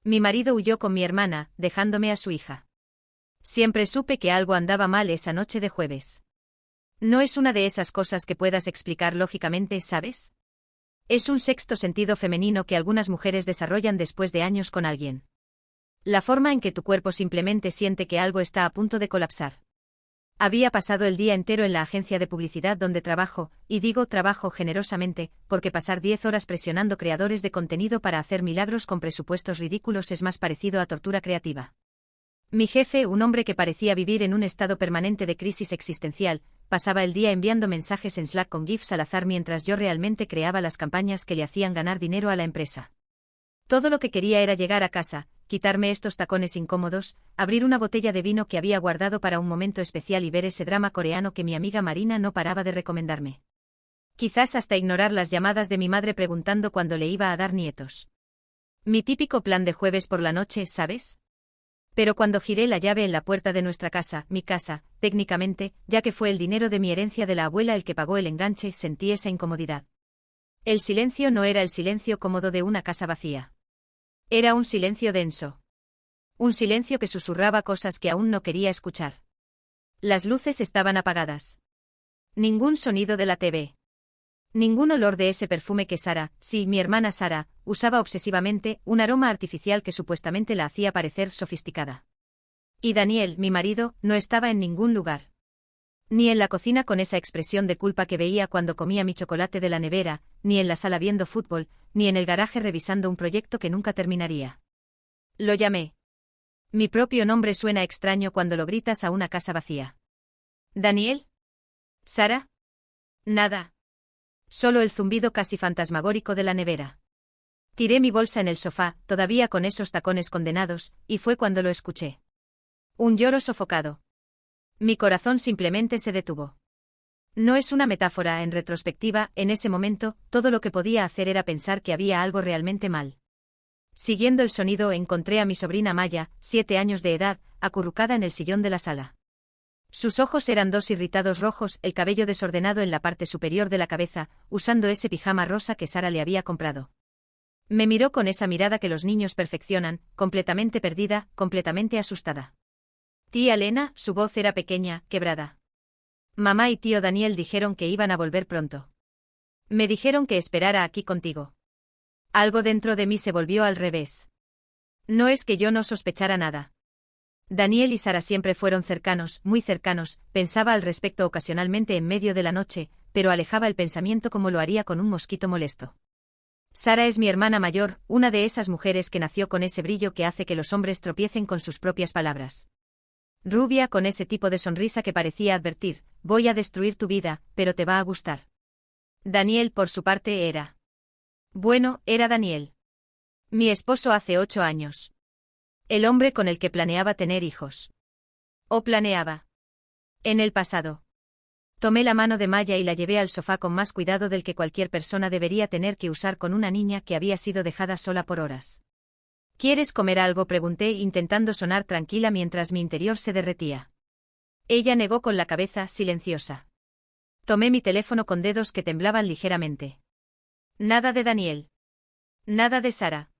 Mi marido huyó con mi hermana, dejándome a su hija. Siempre supe que algo andaba mal esa noche de jueves. No es una de esas cosas que puedas explicar lógicamente, ¿sabes? Es un sexto sentido femenino que algunas mujeres desarrollan después de años con alguien. La forma en que tu cuerpo simplemente siente que algo está a punto de colapsar. Había pasado el día entero en la agencia de publicidad donde trabajo, y digo trabajo generosamente, porque pasar 10 horas presionando creadores de contenido para hacer milagros con presupuestos ridículos es más parecido a tortura creativa. Mi jefe, un hombre que parecía vivir en un estado permanente de crisis existencial, pasaba el día enviando mensajes en Slack con GIFs al azar mientras yo realmente creaba las campañas que le hacían ganar dinero a la empresa. Todo lo que quería era llegar a casa, quitarme estos tacones incómodos, abrir una botella de vino que había guardado para un momento especial y ver ese drama coreano que mi amiga Marina no paraba de recomendarme. Quizás hasta ignorar las llamadas de mi madre preguntando cuándo le iba a dar nietos. Mi típico plan de jueves por la noche, ¿sabes? Pero cuando giré la llave en la puerta de nuestra casa, mi casa, técnicamente, ya que fue el dinero de mi herencia de la abuela el que pagó el enganche, sentí esa incomodidad. El silencio no era el silencio cómodo de una casa vacía. Era un silencio denso. Un silencio que susurraba cosas que aún no quería escuchar. Las luces estaban apagadas. Ningún sonido de la TV. Ningún olor de ese perfume que Sara, sí, mi hermana Sara, usaba obsesivamente, un aroma artificial que supuestamente la hacía parecer sofisticada. Y Daniel, mi marido, no estaba en ningún lugar. Ni en la cocina con esa expresión de culpa que veía cuando comía mi chocolate de la nevera, ni en la sala viendo fútbol, ni en el garaje revisando un proyecto que nunca terminaría. Lo llamé. Mi propio nombre suena extraño cuando lo gritas a una casa vacía. ¿Daniel? ¿Sara? Nada. Solo el zumbido casi fantasmagórico de la nevera. Tiré mi bolsa en el sofá, todavía con esos tacones condenados, y fue cuando lo escuché. Un lloro sofocado. Mi corazón simplemente se detuvo. No es una metáfora, en retrospectiva, en ese momento, todo lo que podía hacer era pensar que había algo realmente mal. Siguiendo el sonido encontré a mi sobrina Maya, 7 años de edad, acurrucada en el sillón de la sala. Sus ojos eran dos irritados rojos, el cabello desordenado en la parte superior de la cabeza, usando ese pijama rosa que Sara le había comprado. Me miró con esa mirada que los niños perfeccionan, completamente perdida, completamente asustada. Tía Lena, su voz era pequeña, quebrada. Mamá y tío Daniel dijeron que iban a volver pronto. Me dijeron que esperara aquí contigo. Algo dentro de mí se volvió al revés. No es que yo no sospechara nada. Daniel y Sara siempre fueron cercanos, muy cercanos, pensaba al respecto ocasionalmente en medio de la noche, pero alejaba el pensamiento como lo haría con un mosquito molesto. Sara es mi hermana mayor, una de esas mujeres que nació con ese brillo que hace que los hombres tropiecen con sus propias palabras. Rubia con ese tipo de sonrisa que parecía advertir, voy a destruir tu vida, pero te va a gustar. Daniel por su parte era. Bueno, era Daniel. Mi esposo hace 8 años. El hombre con el que planeaba tener hijos. O planeaba. En el pasado. Tomé la mano de Maya y la llevé al sofá con más cuidado del que cualquier persona debería tener que usar con una niña que había sido dejada sola por horas. ¿Quieres comer algo?, pregunté intentando sonar tranquila mientras mi interior se derretía. Ella negó con la cabeza, silenciosa. Tomé mi teléfono con dedos que temblaban ligeramente. Nada de Daniel. Nada de Sara.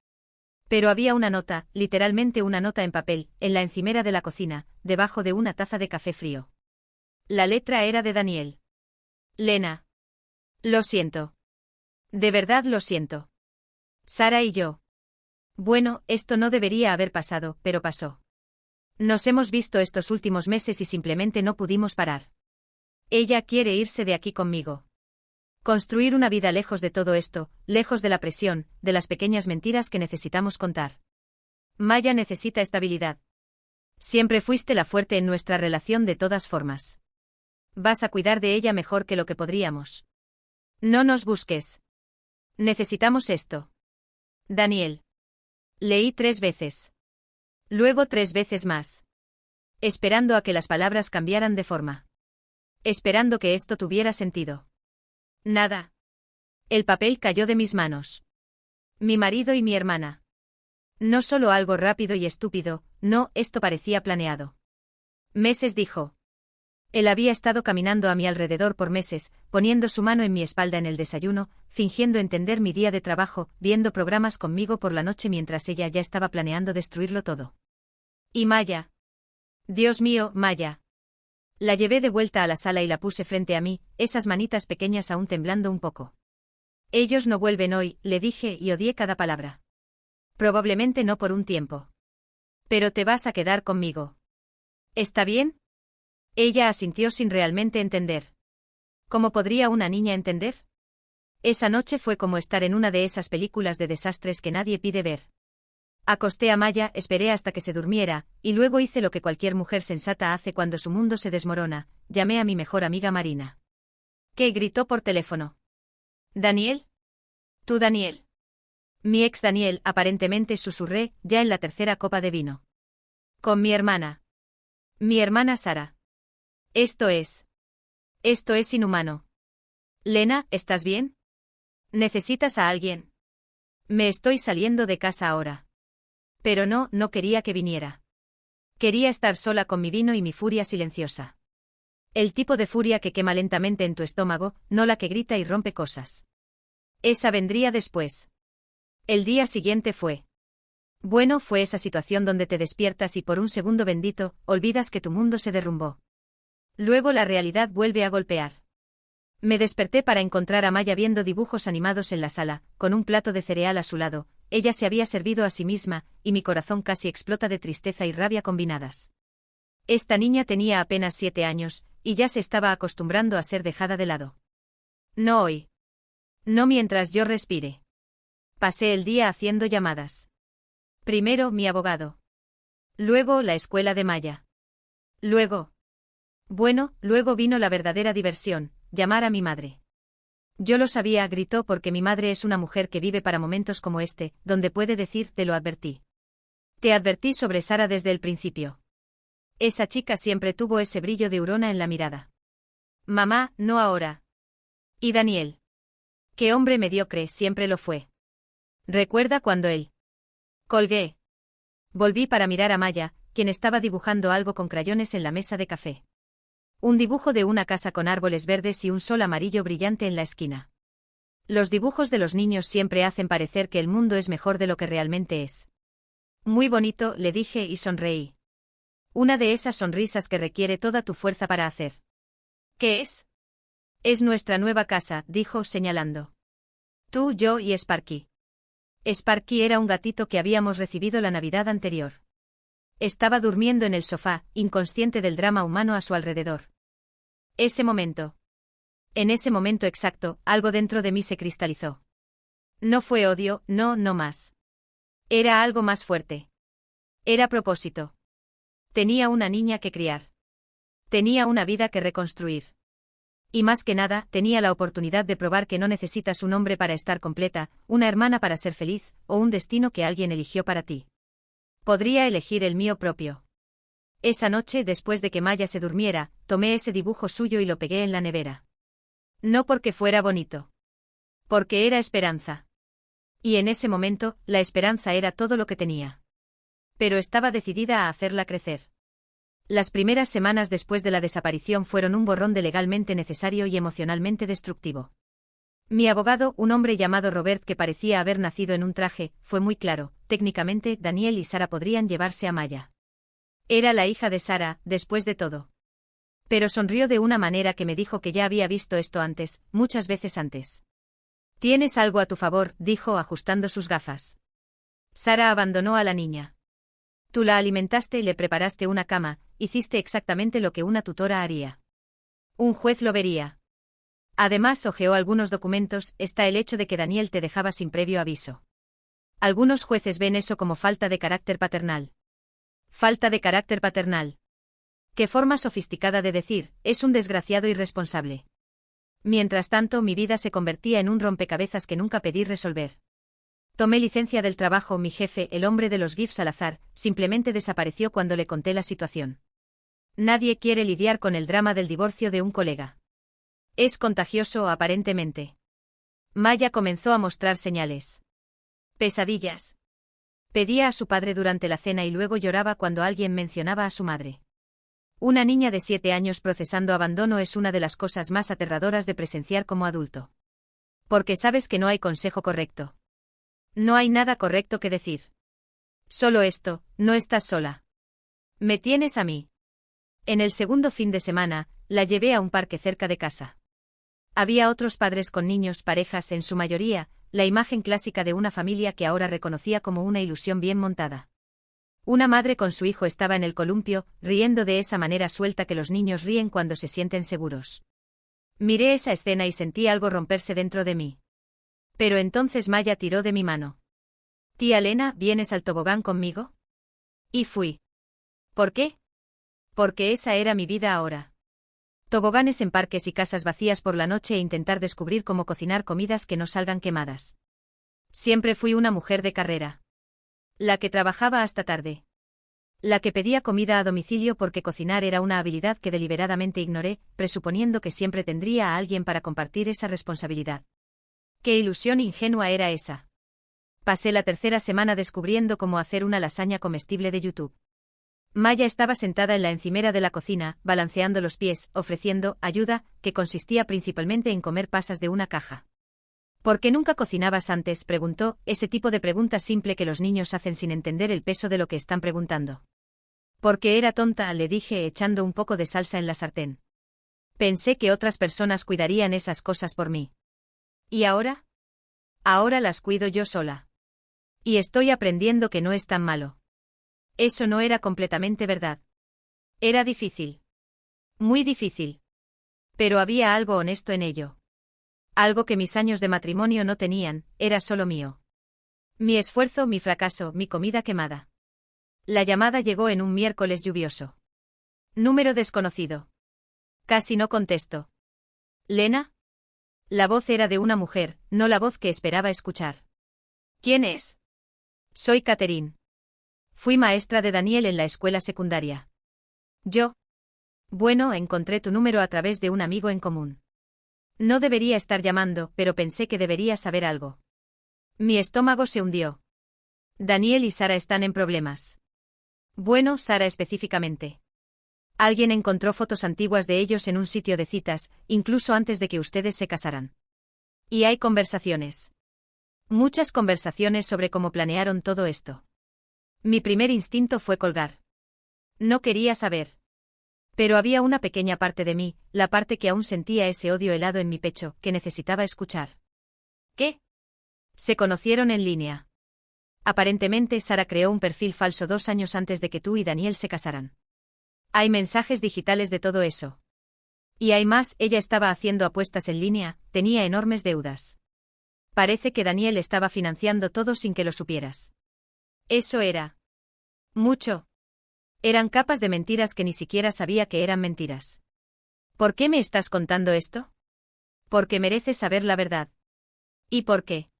Pero había una nota, literalmente una nota en papel, en la encimera de la cocina, debajo de una taza de café frío. La letra era de Daniel. Lena. Lo siento. De verdad lo siento. Sara y yo. Bueno, esto no debería haber pasado, pero pasó. Nos hemos visto estos últimos meses y simplemente no pudimos parar. Ella quiere irse de aquí conmigo. Construir una vida lejos de todo esto, lejos de la presión, de las pequeñas mentiras que necesitamos contar. Maya necesita estabilidad. Siempre fuiste la fuerte en nuestra relación de todas formas. Vas a cuidar de ella mejor que lo que podríamos. No nos busques. Necesitamos esto. Daniel. Leí 3 veces. Luego 3 veces más. Esperando a que las palabras cambiaran de forma. Esperando que esto tuviera sentido. Nada. El papel cayó de mis manos. Mi marido y mi hermana. No solo algo rápido y estúpido, no, esto parecía planeado. Meses, dijo. Él había estado caminando a mi alrededor por meses, poniendo su mano en mi espalda en el desayuno, fingiendo entender mi día de trabajo, viendo programas conmigo por la noche mientras ella ya estaba planeando destruirlo todo. Y Maya. Dios mío, Maya. La llevé de vuelta a la sala y la puse frente a mí, esas manitas pequeñas aún temblando un poco. Ellos no vuelven hoy, le dije y odié cada palabra. Probablemente no por un tiempo. Pero te vas a quedar conmigo. ¿Está bien? Ella asintió sin realmente entender. ¿Cómo podría una niña entender? Esa noche fue como estar en una de esas películas de desastres que nadie pide ver. Acosté a Maya, esperé hasta que se durmiera, y luego hice lo que cualquier mujer sensata hace cuando su mundo se desmorona, llamé a mi mejor amiga Marina. ¿Qué? Gritó por teléfono. ¿Daniel? ¿Tú, Daniel? Mi ex Daniel, aparentemente susurré, ya en la tercera copa de vino. Con mi hermana. Mi hermana Sara. Esto es inhumano. Lena, ¿estás bien? ¿Necesitas a alguien? Me estoy saliendo de casa ahora. Pero no quería que viniera. Quería estar sola con mi vino y mi furia silenciosa. El tipo de furia que quema lentamente en tu estómago, no la que grita y rompe cosas. Esa vendría después. El día siguiente fue. Bueno, fue esa situación donde te despiertas y por un segundo bendito, olvidas que tu mundo se derrumbó. Luego la realidad vuelve a golpear. Me desperté para encontrar a Maya viendo dibujos animados en la sala, con un plato de cereal a su lado. Ella se había servido a sí misma, y mi corazón casi explota de tristeza y rabia combinadas. Esta niña tenía apenas 7 años, y ya se estaba acostumbrando a ser dejada de lado. No hoy. No mientras yo respire. Pasé el día haciendo llamadas. Primero mi abogado. Luego la escuela de Maya. Luego vino la verdadera diversión, llamar a mi madre. Yo lo sabía, gritó, porque mi madre es una mujer que vive para momentos como este, donde puede decir, te lo advertí. Te advertí sobre Sara desde el principio. Esa chica siempre tuvo ese brillo de hurona en la mirada. Mamá, no ahora. ¿Y Daniel? Qué hombre mediocre, siempre lo fue. ¿Recuerda cuando él? Colgué. Volví para mirar a Maya, quien estaba dibujando algo con crayones en la mesa de café. Un dibujo de una casa con árboles verdes y un sol amarillo brillante en la esquina. Los dibujos de los niños siempre hacen parecer que el mundo es mejor de lo que realmente es. Muy bonito, le dije y sonreí. Una de esas sonrisas que requiere toda tu fuerza para hacer. ¿Qué es? Es nuestra nueva casa, dijo señalando. Tú, yo y Sparky. Sparky era un gatito que habíamos recibido la Navidad anterior. Estaba durmiendo en el sofá, inconsciente del drama humano a su alrededor. En ese momento exacto, algo dentro de mí se cristalizó. No fue odio, no más. Era algo más fuerte. Era propósito. Tenía una niña que criar. Tenía una vida que reconstruir. Y más que nada, tenía la oportunidad de probar que no necesitas un hombre para estar completa, una hermana para ser feliz, o un destino que alguien eligió para ti. Podría elegir el mío propio. Esa noche, después de que Maya se durmiera, tomé ese dibujo suyo y lo pegué en la nevera. No porque fuera bonito. Porque era esperanza. Y en ese momento, la esperanza era todo lo que tenía. Pero estaba decidida a hacerla crecer. Las primeras semanas después de la desaparición fueron un borrón de legalmente necesario y emocionalmente destructivo. Mi abogado, un hombre llamado Robert que parecía haber nacido en un traje, fue muy claro, técnicamente, Daniel y Sara podrían llevarse a Maya. Era la hija de Sara, después de todo. Pero sonrió de una manera que me dijo que ya había visto esto antes, muchas veces antes. Tienes algo a tu favor, dijo ajustando sus gafas. Sara abandonó a la niña. Tú la alimentaste y le preparaste una cama, hiciste exactamente lo que una tutora haría. Un juez lo vería. Además, hojeó algunos documentos, está el hecho de que Daniel te dejaba sin previo aviso. Algunos jueces ven eso como falta de carácter paternal. Falta de carácter paternal. Qué forma sofisticada de decir, es un desgraciado irresponsable. Mientras tanto, mi vida se convertía en un rompecabezas que nunca pedí resolver. Tomé licencia del trabajo, mi jefe, el hombre de los GIFs al azar, simplemente desapareció cuando le conté la situación. Nadie quiere lidiar con el drama del divorcio de un colega. Es contagioso, aparentemente. Maya comenzó a mostrar señales. Pesadillas. Pedía a su padre durante la cena y luego lloraba cuando alguien mencionaba a su madre. Una niña de 7 años procesando abandono es una de las cosas más aterradoras de presenciar como adulto. Porque sabes que no hay consejo correcto. No hay nada correcto que decir. Solo esto, no estás sola. Me tienes a mí. En el segundo fin de semana, la llevé a un parque cerca de casa. Había otros padres con niños, parejas en su mayoría, la imagen clásica de una familia que ahora reconocía como una ilusión bien montada. Una madre con su hijo estaba en el columpio, riendo de esa manera suelta que los niños ríen cuando se sienten seguros. Miré esa escena y sentí algo romperse dentro de mí. Pero entonces Maya tiró de mi mano. «Tía Lena, ¿vienes al tobogán conmigo?» Y fui. ¿Por qué? Porque esa era mi vida ahora. Toboganes en parques y casas vacías por la noche e intentar descubrir cómo cocinar comidas que no salgan quemadas. Siempre fui una mujer de carrera. La que trabajaba hasta tarde. La que pedía comida a domicilio porque cocinar era una habilidad que deliberadamente ignoré, presuponiendo que siempre tendría a alguien para compartir esa responsabilidad. ¡Qué ilusión ingenua era esa! Pasé la tercera semana descubriendo cómo hacer una lasaña comestible de YouTube. Maya estaba sentada en la encimera de la cocina, balanceando los pies, ofreciendo ayuda, que consistía principalmente en comer pasas de una caja. ¿Por qué nunca cocinabas antes?, preguntó, ese tipo de pregunta simple que los niños hacen sin entender el peso de lo que están preguntando. Porque era tonta, le dije echando un poco de salsa en la sartén. Pensé que otras personas cuidarían esas cosas por mí. ¿Y ahora? Ahora las cuido yo sola. Y estoy aprendiendo que no es tan malo. Eso no era completamente verdad. Era difícil. Muy difícil. Pero había algo honesto en ello. Algo que mis años de matrimonio no tenían, era solo mío. Mi esfuerzo, mi fracaso, mi comida quemada. La llamada llegó en un miércoles lluvioso. Número desconocido. Casi no contesto. ¿Lena? La voz era de una mujer, no la voz que esperaba escuchar. ¿Quién es? Soy Catherine. Fui maestra de Daniel en la escuela secundaria. ¿Yo? Bueno, encontré tu número a través de un amigo en común. No debería estar llamando, pero pensé que debería saber algo. Mi estómago se hundió. Daniel y Sara están en problemas. Bueno, Sara específicamente. Alguien encontró fotos antiguas de ellos en un sitio de citas, incluso antes de que ustedes se casaran. Y hay conversaciones. Muchas conversaciones sobre cómo planearon todo esto. Mi primer instinto fue colgar. No quería saber. Pero había una pequeña parte de mí, la parte que aún sentía ese odio helado en mi pecho, que necesitaba escuchar. ¿Qué? Se conocieron en línea. Aparentemente Sara creó un perfil falso 2 años antes de que tú y Daniel se casaran. Hay mensajes digitales de todo eso. Y hay más, ella estaba haciendo apuestas en línea, tenía enormes deudas. Parece que Daniel estaba financiando todo sin que lo supieras. Eso era. Mucho. Eran capas de mentiras que ni siquiera sabía que eran mentiras. ¿Por qué me estás contando esto? Porque mereces saber la verdad. ¿Y por qué?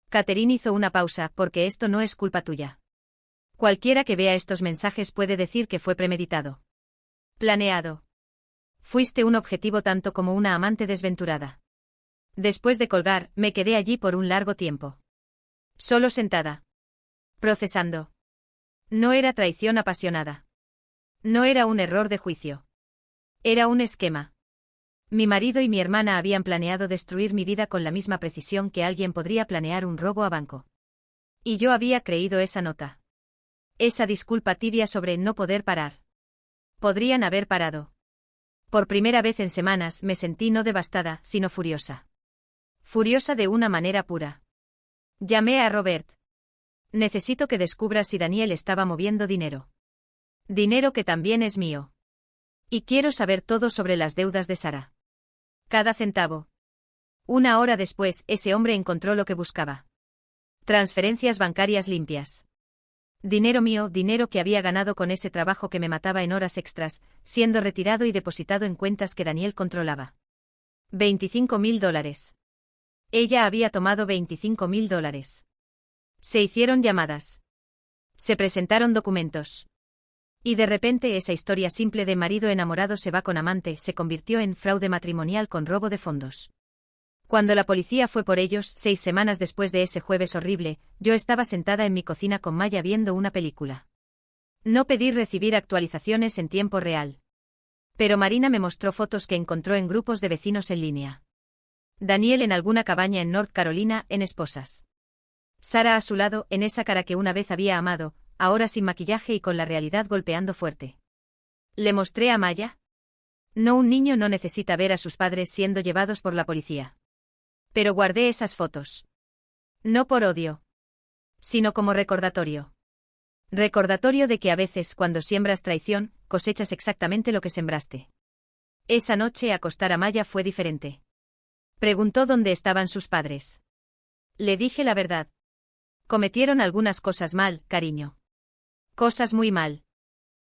Catherine hizo una pausa, porque esto no es culpa tuya. Cualquiera que vea estos mensajes puede decir que fue premeditado. Planeado. Fuiste un objetivo tanto como una amante desventurada. Después de colgar, me quedé allí por un largo tiempo. Solo sentada. Procesando. No era traición apasionada. No era un error de juicio. Era un esquema. Mi marido y mi hermana habían planeado destruir mi vida con la misma precisión que alguien podría planear un robo a banco. Y yo había creído esa nota. Esa disculpa tibia sobre no poder parar. Podrían haber parado. Por primera vez en semanas me sentí no devastada, sino furiosa. Furiosa de una manera pura. Llamé a Robert. Necesito que descubras si Daniel estaba moviendo dinero. Dinero que también es mío. Y quiero saber todo sobre las deudas de Sara. Cada centavo. 1 hora después, ese hombre encontró lo que buscaba. Transferencias bancarias limpias. Dinero mío, dinero que había ganado con ese trabajo que me mataba en horas extras, siendo retirado y depositado en cuentas que Daniel controlaba. $25.000. Ella había tomado $25.000. Se hicieron llamadas. Se presentaron documentos. Y de repente esa historia simple de marido enamorado se va con amante se convirtió en fraude matrimonial con robo de fondos. Cuando la policía fue por ellos, 6 semanas después de ese jueves horrible, yo estaba sentada en mi cocina con Maya viendo una película. No pedí recibir actualizaciones en tiempo real. Pero Marina me mostró fotos que encontró en grupos de vecinos en línea. Daniel en alguna cabaña en North Carolina, en esposas. Sara a su lado, en esa cara que una vez había amado, ahora sin maquillaje y con la realidad golpeando fuerte. ¿Le mostré a Maya? No, un niño no necesita ver a sus padres siendo llevados por la policía. Pero guardé esas fotos. No por odio, sino como recordatorio. Recordatorio de que a veces, cuando siembras traición, cosechas exactamente lo que sembraste. Esa noche acostar a Maya fue diferente. Preguntó dónde estaban sus padres. Le dije la verdad. Cometieron algunas cosas mal, cariño. Cosas muy mal.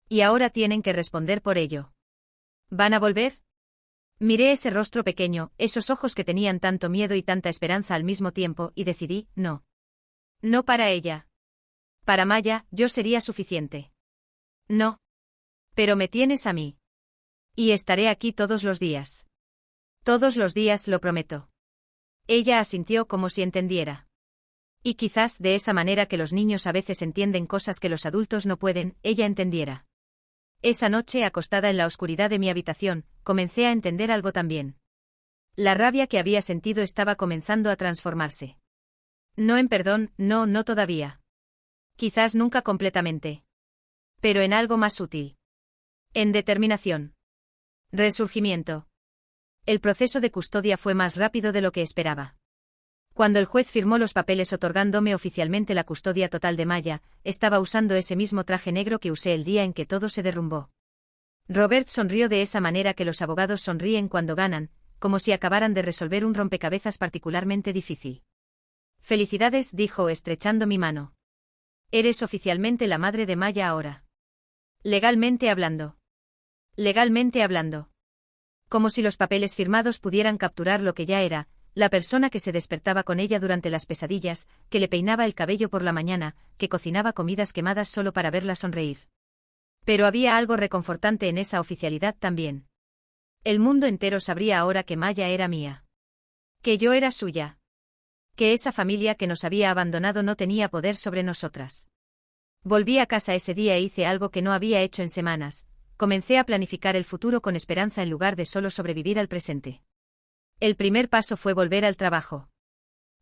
Y ahora tienen que responder por ello. ¿Van a volver? Miré ese rostro pequeño, esos ojos que tenían tanto miedo y tanta esperanza al mismo tiempo, y decidí, no. No para ella. Para Maya, yo sería suficiente. No. Pero me tienes a mí. Y estaré aquí todos los días. Todos los días, lo prometo. Ella asintió como si entendiera. Y quizás de esa manera que los niños a veces entienden cosas que los adultos no pueden, ella entendiera. Esa noche, acostada en la oscuridad de mi habitación, comencé a entender algo también. La rabia que había sentido estaba comenzando a transformarse. No en perdón, no todavía. Quizás nunca completamente. Pero en algo más útil. En determinación. Resurgimiento. El proceso de custodia fue más rápido de lo que esperaba. Cuando el juez firmó los papeles otorgándome oficialmente la custodia total de Maya, estaba usando ese mismo traje negro que usé el día en que todo se derrumbó. Robert sonrió de esa manera que los abogados sonríen cuando ganan, como si acabaran de resolver un rompecabezas particularmente difícil. Felicidades, dijo estrechando mi mano. Eres oficialmente la madre de Maya ahora. Legalmente hablando. Legalmente hablando. Como si los papeles firmados pudieran capturar lo que ya era, la persona que se despertaba con ella durante las pesadillas, que le peinaba el cabello por la mañana, que cocinaba comidas quemadas solo para verla sonreír. Pero había algo reconfortante en esa oficialidad también. El mundo entero sabría ahora que Maya era mía. Que yo era suya. Que esa familia que nos había abandonado no tenía poder sobre nosotras. Volví a casa ese día e hice algo que no había hecho en semanas. Comencé a planificar el futuro con esperanza en lugar de solo sobrevivir al presente. El primer paso fue volver al trabajo.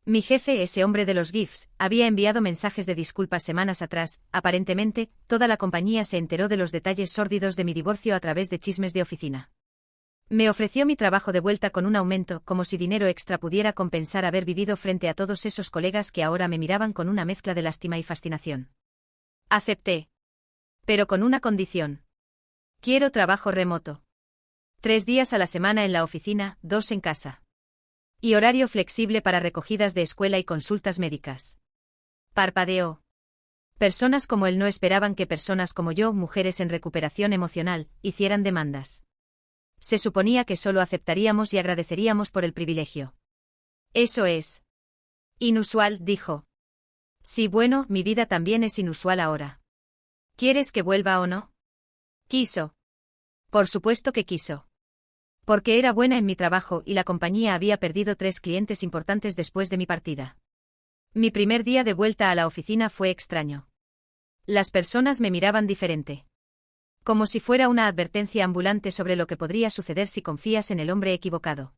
Mi jefe, ese hombre de los GIFs, había enviado mensajes de disculpas semanas atrás. Aparentemente, toda la compañía se enteró de los detalles sórdidos de mi divorcio a través de chismes de oficina. Me ofreció mi trabajo de vuelta con un aumento, como si dinero extra pudiera compensar haber vivido frente a todos esos colegas que ahora me miraban con una mezcla de lástima y fascinación. Acepté. Pero con una condición. Quiero trabajo remoto. 3 días a la semana en la oficina, 2 en casa. Y horario flexible para recogidas de escuela y consultas médicas. Parpadeó. Personas como él no esperaban que personas como yo, mujeres en recuperación emocional, hicieran demandas. Se suponía que solo aceptaríamos y agradeceríamos por el privilegio. Eso es inusual, dijo. Sí, bueno, mi vida también es inusual ahora. ¿Quieres que vuelva o no? Quiso. Por supuesto que quiso. Porque era buena en mi trabajo y la compañía había perdido 3 clientes importantes después de mi partida. Mi primer día de vuelta a la oficina fue extraño. Las personas me miraban diferente. Como si fuera una advertencia ambulante sobre lo que podría suceder si confías en el hombre equivocado.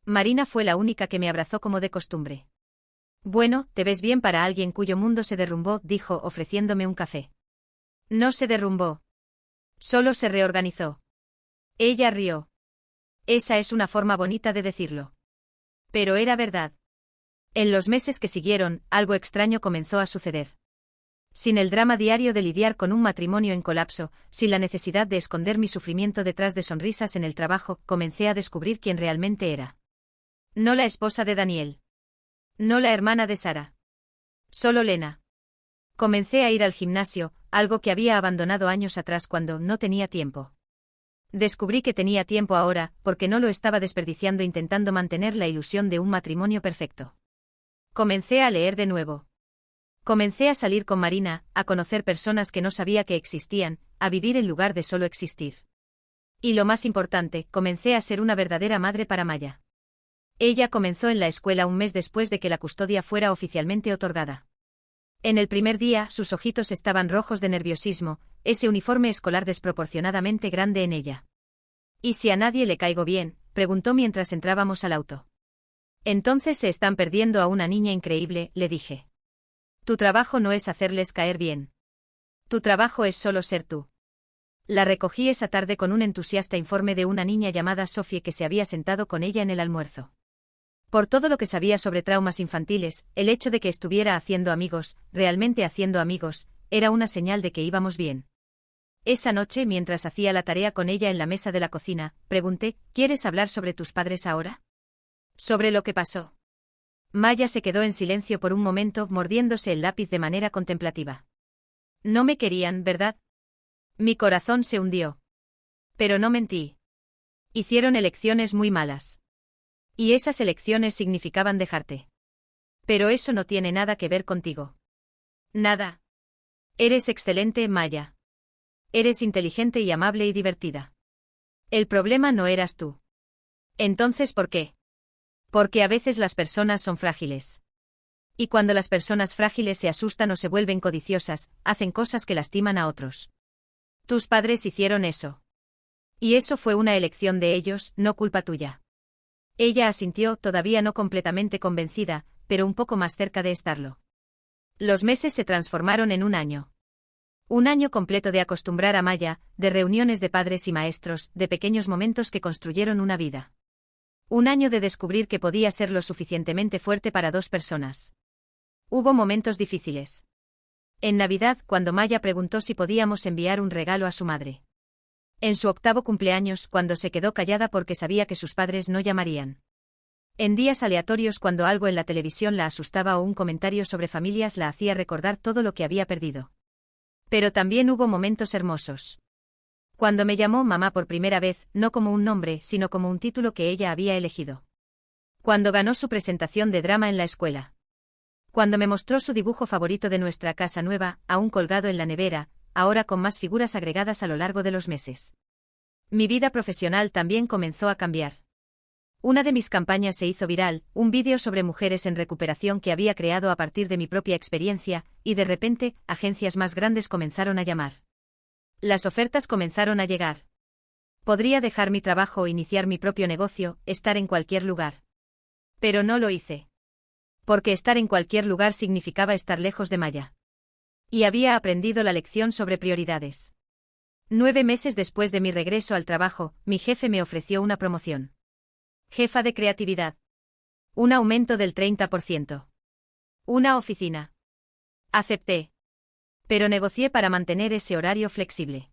Marina fue la única que me abrazó como de costumbre. Bueno, te ves bien para alguien cuyo mundo se derrumbó, dijo ofreciéndome un café. No se derrumbó. Solo se reorganizó. Ella rió. Esa es una forma bonita de decirlo. Pero era verdad. En los meses que siguieron, algo extraño comenzó a suceder. Sin el drama diario de lidiar con un matrimonio en colapso, sin la necesidad de esconder mi sufrimiento detrás de sonrisas en el trabajo, comencé a descubrir quién realmente era. No la esposa de Daniel. No la hermana de Sara. Solo Lena. Comencé a ir al gimnasio, algo que había abandonado años atrás cuando no tenía tiempo. Descubrí que tenía tiempo ahora, porque no lo estaba desperdiciando intentando mantener la ilusión de un matrimonio perfecto. Comencé a leer de nuevo. Comencé a salir con Marina, a conocer personas que no sabía que existían, a vivir en lugar de solo existir. Y lo más importante, comencé a ser una verdadera madre para Maya. Ella comenzó en la escuela un mes después de que la custodia fuera oficialmente otorgada. En el primer día, sus ojitos estaban rojos de nerviosismo, ese uniforme escolar desproporcionadamente grande en ella. ¿Y si a nadie le caigo bien?, preguntó mientras entrábamos al auto. Entonces se están perdiendo a una niña increíble, le dije. Tu trabajo no es hacerles caer bien. Tu trabajo es solo ser tú. La recogí esa tarde con un entusiasta informe de una niña llamada Sophie que se había sentado con ella en el almuerzo. Por todo lo que sabía sobre traumas infantiles, el hecho de que estuviera haciendo amigos, realmente haciendo amigos, era una señal de que íbamos bien. Esa noche, mientras hacía la tarea con ella en la mesa de la cocina, pregunté, ¿quieres hablar sobre tus padres ahora? Sobre lo que pasó. Maya se quedó en silencio por un momento, mordiéndose el lápiz de manera contemplativa. No me querían, ¿verdad? Mi corazón se hundió. Pero no mentí. Hicieron elecciones muy malas. Y esas elecciones significaban dejarte. Pero eso no tiene nada que ver contigo. Nada. Eres excelente, Maya. Eres inteligente y amable y divertida. El problema no eras tú. Entonces, ¿por qué? Porque a veces las personas son frágiles. Y cuando las personas frágiles se asustan o se vuelven codiciosas, hacen cosas que lastiman a otros. Tus padres hicieron eso. Y eso fue una elección de ellos, no culpa tuya. Ella asintió, todavía no completamente convencida, pero un poco más cerca de estarlo. Los meses se transformaron en un año. Un año completo de acostumbrar a Maya, de reuniones de padres y maestros, de pequeños momentos que construyeron una vida. Un año de descubrir que podía ser lo suficientemente fuerte para dos personas. Hubo momentos difíciles. En Navidad, cuando Maya preguntó si podíamos enviar un regalo a su madre. En su 8º cumpleaños, cuando se quedó callada porque sabía que sus padres no llamarían. En días aleatorios, cuando algo en la televisión la asustaba o un comentario sobre familias la hacía recordar todo lo que había perdido. Pero también hubo momentos hermosos. Cuando me llamó mamá por primera vez, no como un nombre, sino como un título que ella había elegido. Cuando ganó su presentación de drama en la escuela. Cuando me mostró su dibujo favorito de nuestra casa nueva, aún colgado en la nevera, ahora con más figuras agregadas a lo largo de los meses. Mi vida profesional también comenzó a cambiar. Una de mis campañas se hizo viral, un vídeo sobre mujeres en recuperación que había creado a partir de mi propia experiencia, y de repente, agencias más grandes comenzaron a llamar. Las ofertas comenzaron a llegar. Podría dejar mi trabajo o iniciar mi propio negocio, estar en cualquier lugar. Pero no lo hice. Porque estar en cualquier lugar significaba estar lejos de Maya. Y había aprendido la lección sobre prioridades. 9 meses después de mi regreso al trabajo, mi jefe me ofreció una promoción. Jefa de creatividad. Un aumento del 30%. Una oficina. Acepté. Pero negocié para mantener ese horario flexible.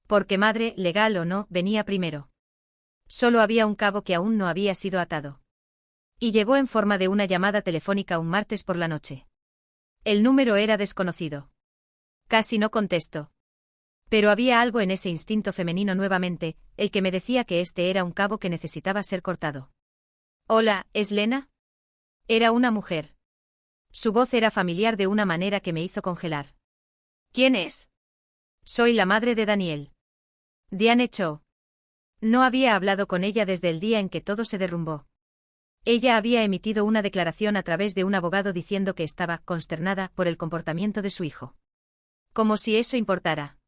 Porque madre, legal o no, venía primero. Solo había un cabo que aún no había sido atado. Y llegó en forma de una llamada telefónica un martes por la noche. El número era desconocido. Casi no contesto. Pero había algo en ese instinto femenino nuevamente, el que me decía que este era un cabo que necesitaba ser cortado. Hola, ¿es Lena? Era una mujer. Su voz era familiar de una manera que me hizo congelar. ¿Quién es? Soy la madre de Daniel. Diane Cho. No había hablado con ella desde el día en que todo se derrumbó. Ella había emitido una declaración a través de un abogado diciendo que estaba consternada por el comportamiento de su hijo. Como si eso importara.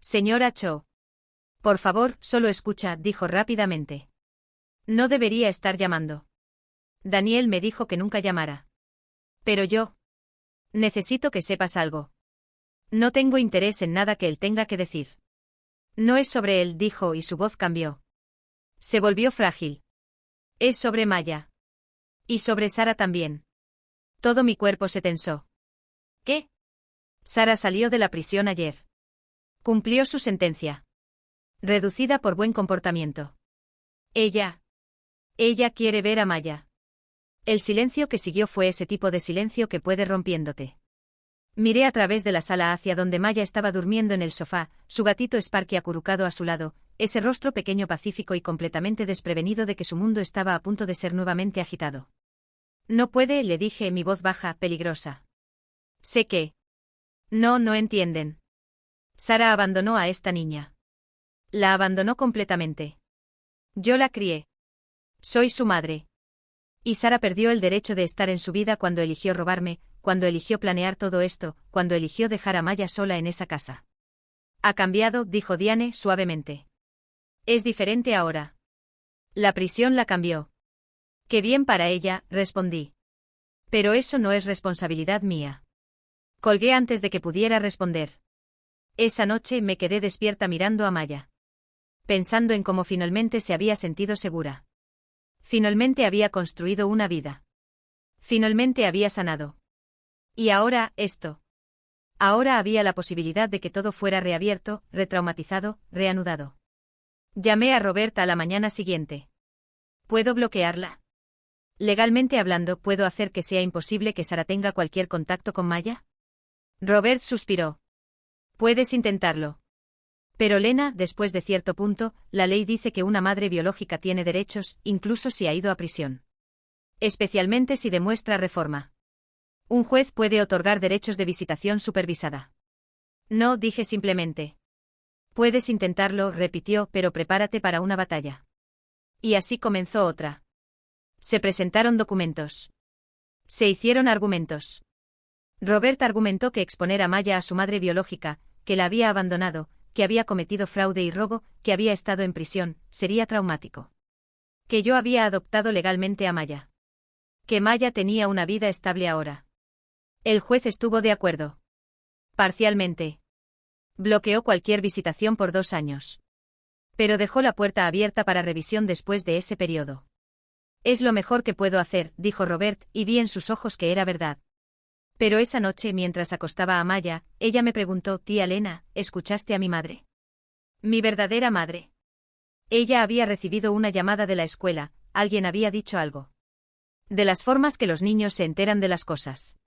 Señora Cho. Por favor, solo escucha, dijo rápidamente. No debería estar llamando. Daniel me dijo que nunca llamara. Pero yo. Necesito que sepas algo. No tengo interés en nada que él tenga que decir. No es sobre él, dijo y su voz cambió. Se volvió frágil. Es sobre Maya. Y sobre Sara también. Todo mi cuerpo se tensó. ¿Qué? Sara salió de la prisión ayer. Cumplió su sentencia. Reducida por buen comportamiento. Ella quiere ver a Maya. El silencio que siguió fue ese tipo de silencio que puede rompiéndote. Miré a través de la sala hacia donde Maya estaba durmiendo en el sofá, su gatito Sparky acurrucado a su lado, ese rostro pequeño pacífico y completamente desprevenido de que su mundo estaba a punto de ser nuevamente agitado. No puede, le dije, mi voz baja, peligrosa. Sé que. No entienden. Sara abandonó a esta niña. La abandonó completamente. Yo la crié. Soy su madre. Y Sara perdió el derecho de estar en su vida cuando eligió robarme, cuando eligió planear todo esto, cuando eligió dejar a Maya sola en esa casa. Ha cambiado, dijo Diane suavemente. Es diferente ahora. La prisión la cambió. Qué bien para ella, respondí. Pero eso no es responsabilidad mía. Colgué antes de que pudiera responder. Esa noche me quedé despierta mirando a Maya. Pensando en cómo finalmente se había sentido segura. Finalmente había construido una vida. Finalmente había sanado. Y ahora, esto. Ahora había la posibilidad de que todo fuera reabierto, retraumatizado, reanudado. Llamé a Roberta a la mañana siguiente. ¿Puedo bloquearla? Legalmente hablando, ¿puedo hacer que sea imposible que Sara tenga cualquier contacto con Maya? Robert suspiró. Puedes intentarlo. Pero Lena, después de cierto punto, la ley dice que una madre biológica tiene derechos, incluso si ha ido a prisión. Especialmente si demuestra reforma. Un juez puede otorgar derechos de visitación supervisada. No, dije simplemente. Puedes intentarlo, repitió, pero prepárate para una batalla. Y así comenzó otra. Se presentaron documentos. Se hicieron argumentos. Robert argumentó que exponer a Maya a su madre biológica, que la había abandonado, que había cometido fraude y robo, que había estado en prisión, sería traumático. Que yo había adoptado legalmente a Maya. Que Maya tenía una vida estable ahora. El juez estuvo de acuerdo. Parcialmente. Bloqueó cualquier visitación por 2 años. Pero dejó la puerta abierta para revisión después de ese periodo. Es lo mejor que puedo hacer, dijo Robert, y vi en sus ojos que era verdad. Pero esa noche, mientras acostaba a Maya, ella me preguntó, tía Lena, ¿escuchaste a mi madre? Mi verdadera madre. Ella había recibido una llamada de la escuela, alguien había dicho algo. De las formas que los niños se enteran de las cosas.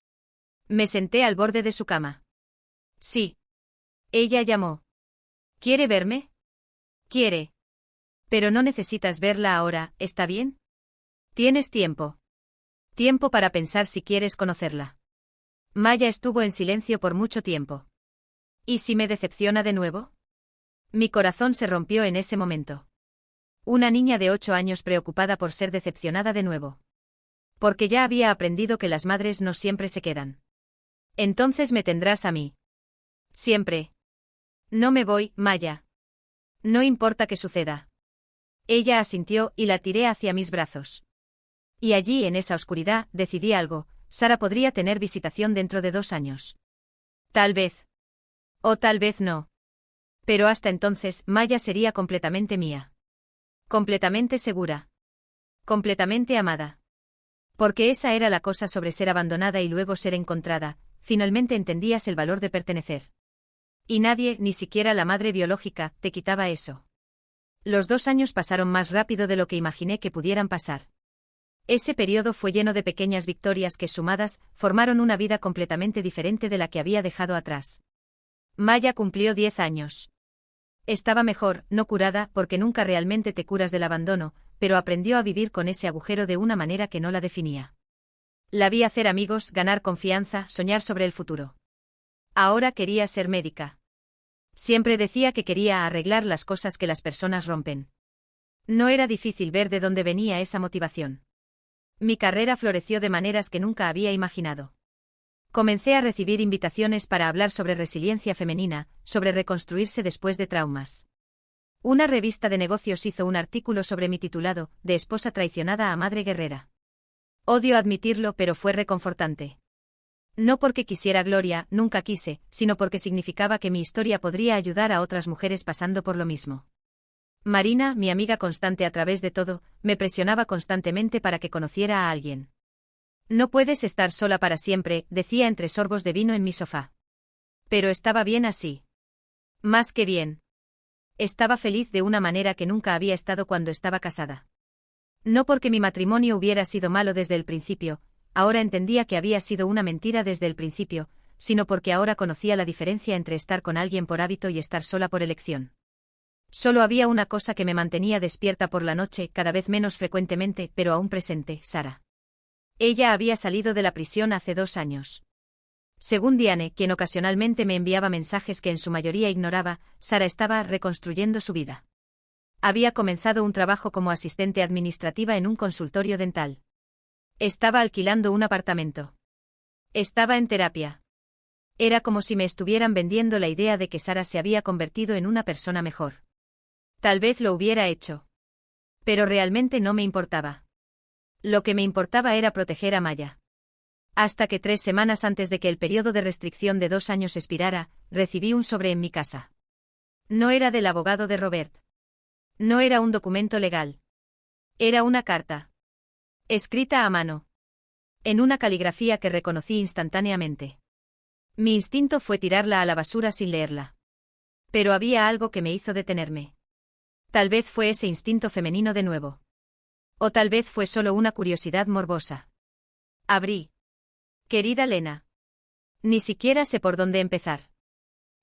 Me senté al borde de su cama. Sí. Ella llamó. ¿Quiere verme? Quiere. Pero no necesitas verla ahora, ¿está bien? Tienes tiempo. Tiempo para pensar si quieres conocerla. Maya estuvo en silencio por mucho tiempo. ¿Y si me decepciona de nuevo? Mi corazón se rompió en ese momento. Una niña de 8 años preocupada por ser decepcionada de nuevo. Porque ya había aprendido que las madres no siempre se quedan. Entonces me tendrás a mí. Siempre. No me voy, Maya. No importa qué suceda. Ella asintió y la tiré hacia mis brazos. Y allí, en esa oscuridad, decidí algo. Sara podría tener visitación dentro de 2 años. Tal vez. O tal vez no. Pero hasta entonces, Maya sería completamente mía. Completamente segura. Completamente amada. Porque esa era la cosa sobre ser abandonada y luego ser encontrada, finalmente entendías el valor de pertenecer. Y nadie, ni siquiera la madre biológica, te quitaba eso. Los 2 años pasaron más rápido de lo que imaginé que pudieran pasar. Ese periodo fue lleno de pequeñas victorias que, sumadas, formaron una vida completamente diferente de la que había dejado atrás. Maya cumplió 10 años. Estaba mejor, no curada, porque nunca realmente te curas del abandono, pero aprendió a vivir con ese agujero de una manera que no la definía. La vi hacer amigos, ganar confianza, soñar sobre el futuro. Ahora quería ser médica. Siempre decía que quería arreglar las cosas que las personas rompen. No era difícil ver de dónde venía esa motivación. Mi carrera floreció de maneras que nunca había imaginado. Comencé a recibir invitaciones para hablar sobre resiliencia femenina, sobre reconstruirse después de traumas. Una revista de negocios hizo un artículo sobre mi titulado, De esposa traicionada a madre guerrera. Odio admitirlo, pero fue reconfortante. No porque quisiera gloria, nunca quise, sino porque significaba que mi historia podría ayudar a otras mujeres pasando por lo mismo. Marina, mi amiga constante a través de todo, me presionaba constantemente para que conociera a alguien. No puedes estar sola para siempre, decía entre sorbos de vino en mi sofá. Pero estaba bien así. Más que bien. Estaba feliz de una manera que nunca había estado cuando estaba casada. No porque mi matrimonio hubiera sido malo desde el principio, ahora entendía que había sido una mentira desde el principio, sino porque ahora conocía la diferencia entre estar con alguien por hábito y estar sola por elección. Solo había una cosa que me mantenía despierta por la noche, cada vez menos frecuentemente, pero aún presente, Sara. Ella había salido de la prisión hace 2 años. Según Diane, quien ocasionalmente me enviaba mensajes que en su mayoría ignoraba, Sara estaba reconstruyendo su vida. Había comenzado un trabajo como asistente administrativa en un consultorio dental. Estaba alquilando un apartamento. Estaba en terapia. Era como si me estuvieran vendiendo la idea de que Sara se había convertido en una persona mejor. Tal vez lo hubiera hecho. Pero realmente no me importaba. Lo que me importaba era proteger a Maya. Hasta que 3 semanas antes de que el periodo de restricción de 2 años expirara, recibí un sobre en mi casa. No era del abogado de Robert. No era un documento legal. Era una carta. Escrita a mano. En una caligrafía que reconocí instantáneamente. Mi instinto fue tirarla a la basura sin leerla. Pero había algo que me hizo detenerme. Tal vez fue ese instinto femenino de nuevo. O tal vez fue solo una curiosidad morbosa. Abrí. Querida Lena. Ni siquiera sé por dónde empezar.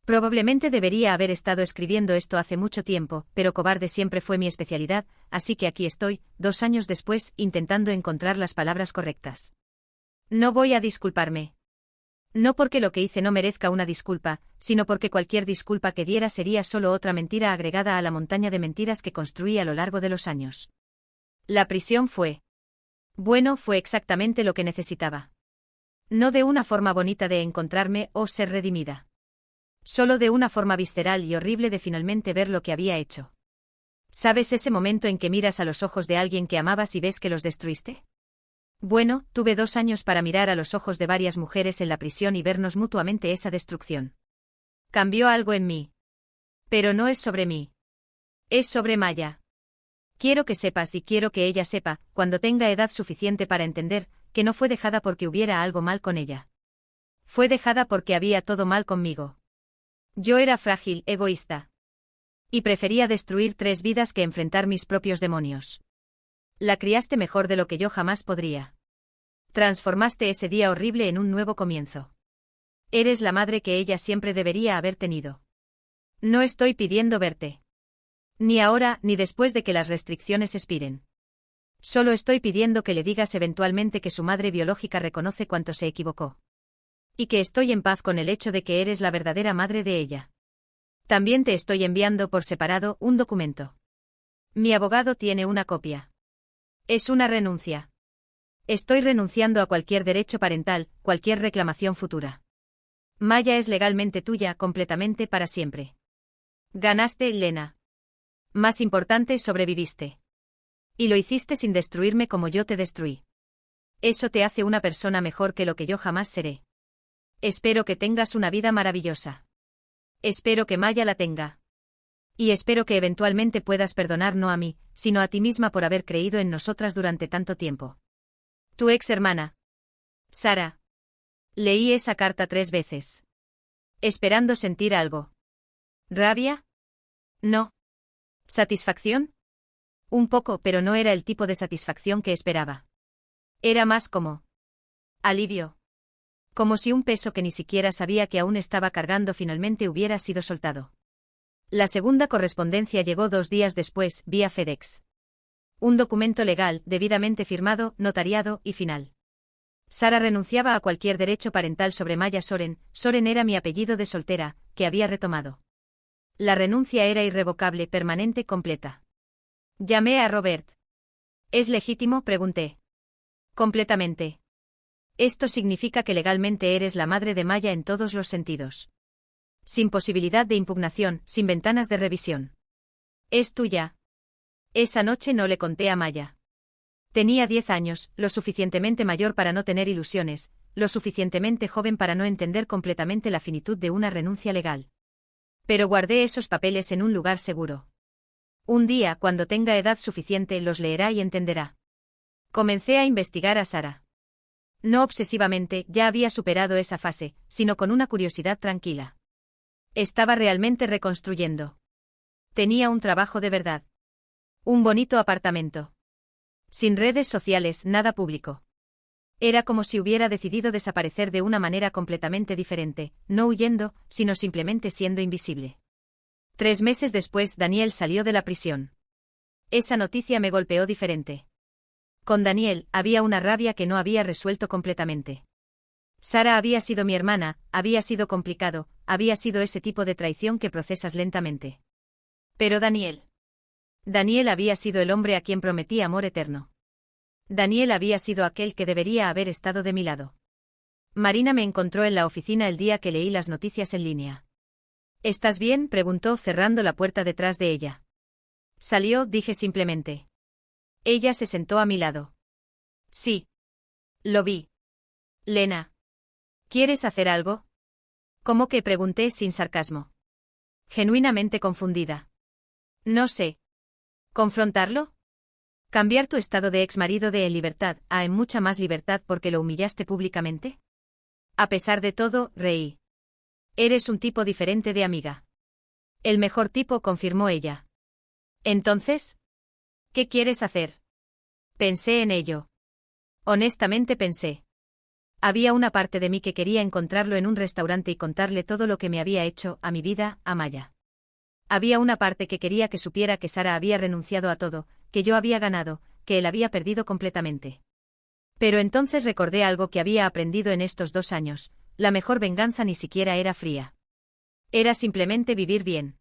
Probablemente debería haber estado escribiendo esto hace mucho tiempo, pero cobarde siempre fue mi especialidad, así que aquí estoy, 2 años después, intentando encontrar las palabras correctas. No voy a disculparme. No porque lo que hice no merezca una disculpa, sino porque cualquier disculpa que diera sería solo otra mentira agregada a la montaña de mentiras que construí a lo largo de los años. La prisión fue. Bueno, fue exactamente lo que necesitaba. No de una forma bonita de encontrarme o ser redimida. Solo de una forma visceral y horrible de finalmente ver lo que había hecho. ¿Sabes ese momento en que miras a los ojos de alguien que amabas y ves que los destruiste? Bueno, tuve 2 años para mirar a los ojos de varias mujeres en la prisión y vernos mutuamente esa destrucción. Cambió algo en mí. Pero no es sobre mí. Es sobre Maya. Quiero que sepas y quiero que ella sepa, cuando tenga edad suficiente para entender, que no fue dejada porque hubiera algo mal con ella. Fue dejada porque había todo mal conmigo. Yo era frágil, egoísta. Y prefería destruir 3 vidas que enfrentar mis propios demonios. La criaste mejor de lo que yo jamás podría. Transformaste ese día horrible en un nuevo comienzo. Eres la madre que ella siempre debería haber tenido. No estoy pidiendo verte. Ni ahora ni después de que las restricciones expiren. Solo estoy pidiendo que le digas eventualmente que su madre biológica reconoce cuánto se equivocó. Y que estoy en paz con el hecho de que eres la verdadera madre de ella. También te estoy enviando por separado un documento. Mi abogado tiene una copia. Es una renuncia. Estoy renunciando a cualquier derecho parental, cualquier reclamación futura. Maya es legalmente tuya, completamente para siempre. Ganaste, Lena. Más importante, sobreviviste. Y lo hiciste sin destruirme como yo te destruí. Eso te hace una persona mejor que lo que yo jamás seré. Espero que tengas una vida maravillosa. Espero que Maya la tenga. Y espero que eventualmente puedas perdonar no a mí, sino a ti misma por haber creído en nosotras durante tanto tiempo. Tu ex hermana. Sara. Leí esa carta 3 veces. Esperando sentir algo. ¿Rabia? No. ¿Satisfacción? Un poco, pero no era el tipo de satisfacción que esperaba. Era más como alivio. Como si un peso que ni siquiera sabía que aún estaba cargando finalmente hubiera sido soltado. La segunda correspondencia llegó 2 días después, vía FedEx. Un documento legal, debidamente firmado, notariado y final. Sara renunciaba a cualquier derecho parental sobre Maya Soren. Soren era mi apellido de soltera, que había retomado. La renuncia era irrevocable, permanente, completa. Llamé a Robert. ¿Es legítimo?, pregunté. Completamente. Esto significa que legalmente eres la madre de Maya en todos los sentidos. Sin posibilidad de impugnación, sin ventanas de revisión. Es tuya. Esa noche no le conté a Maya. Tenía 10 años, lo suficientemente mayor para no tener ilusiones, lo suficientemente joven para no entender completamente la finitud de una renuncia legal. Pero guardé esos papeles en un lugar seguro. Un día, cuando tenga edad suficiente, los leerá y entenderá. Comencé a investigar a Sara. No obsesivamente, ya había superado esa fase, sino con una curiosidad tranquila. Estaba realmente reconstruyendo. Tenía un trabajo de verdad. Un bonito apartamento. Sin redes sociales, nada público. Era como si hubiera decidido desaparecer de una manera completamente diferente, no huyendo, sino simplemente siendo invisible. 3 meses después, Daniel salió de la prisión. Esa noticia me golpeó diferente. Con Daniel, había una rabia que no había resuelto completamente. Sara había sido mi hermana, había sido complicado, había sido ese tipo de traición que procesas lentamente. Pero Daniel había sido el hombre a quien prometí amor eterno. Daniel había sido aquel que debería haber estado de mi lado. Marina me encontró en la oficina el día que leí las noticias en línea. ¿Estás bien?, preguntó cerrando la puerta detrás de ella. Salió, dije simplemente. Ella se sentó a mi lado. Sí. Lo vi. Lena. ¿Quieres hacer algo? ¿Cómo que? Pregunté sin sarcasmo. Genuinamente confundida. No sé. ¿Confrontarlo? ¿Cambiar tu estado de exmarido de en libertad a en mucha más libertad porque lo humillaste públicamente? A pesar de todo, reí. Eres un tipo diferente de amiga. El mejor tipo, confirmó ella. Entonces, ¿qué quieres hacer? Pensé en ello. Honestamente pensé. Había una parte de mí que quería encontrarlo en un restaurante y contarle todo lo que me había hecho, a mi vida, a Maya. Había una parte que quería que supiera que Sara había renunciado a todo, que yo había ganado, que él había perdido completamente. Pero entonces recordé algo que había aprendido en estos 2 años, la mejor venganza ni siquiera era fría. Era simplemente vivir bien.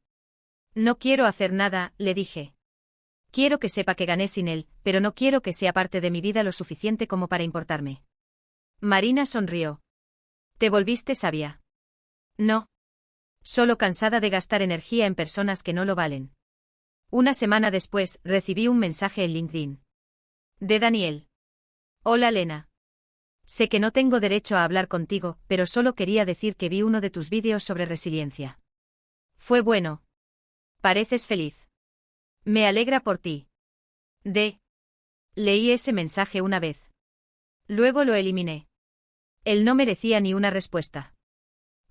No quiero hacer nada, le dije. Quiero que sepa que gané sin él, pero no quiero que sea parte de mi vida lo suficiente como para importarme. Marina sonrió. ¿Te volviste sabia? No. Solo cansada de gastar energía en personas que no lo valen. Una semana después, recibí un mensaje en LinkedIn. De Daniel. Hola Lena. Sé que no tengo derecho a hablar contigo, pero solo quería decir que vi uno de tus vídeos sobre resiliencia. Fue bueno. Pareces feliz. Me alegra por ti. Leí ese mensaje una vez. Luego lo eliminé. Él no merecía ni una respuesta.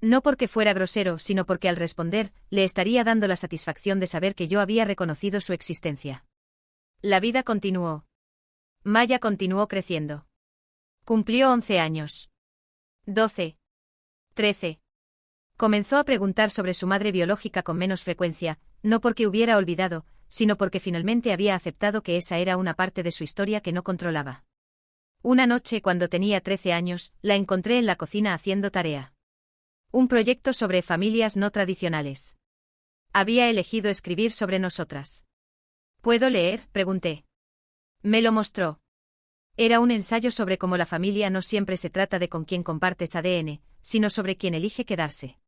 No porque fuera grosero, sino porque al responder, le estaría dando la satisfacción de saber que yo había reconocido su existencia. La vida continuó. Maya continuó creciendo. Cumplió 11 años. 12. 13. Comenzó a preguntar sobre su madre biológica con menos frecuencia, no porque hubiera olvidado, sino porque finalmente había aceptado que esa era una parte de su historia que no controlaba. Una noche, cuando tenía 13 años, la encontré en la cocina haciendo tarea. Un proyecto sobre familias no tradicionales. Había elegido escribir sobre nosotras. ¿Puedo leer?, pregunté. Me lo mostró. Era un ensayo sobre cómo la familia no siempre se trata de con quién compartes ADN, sino sobre quién elige quedarse.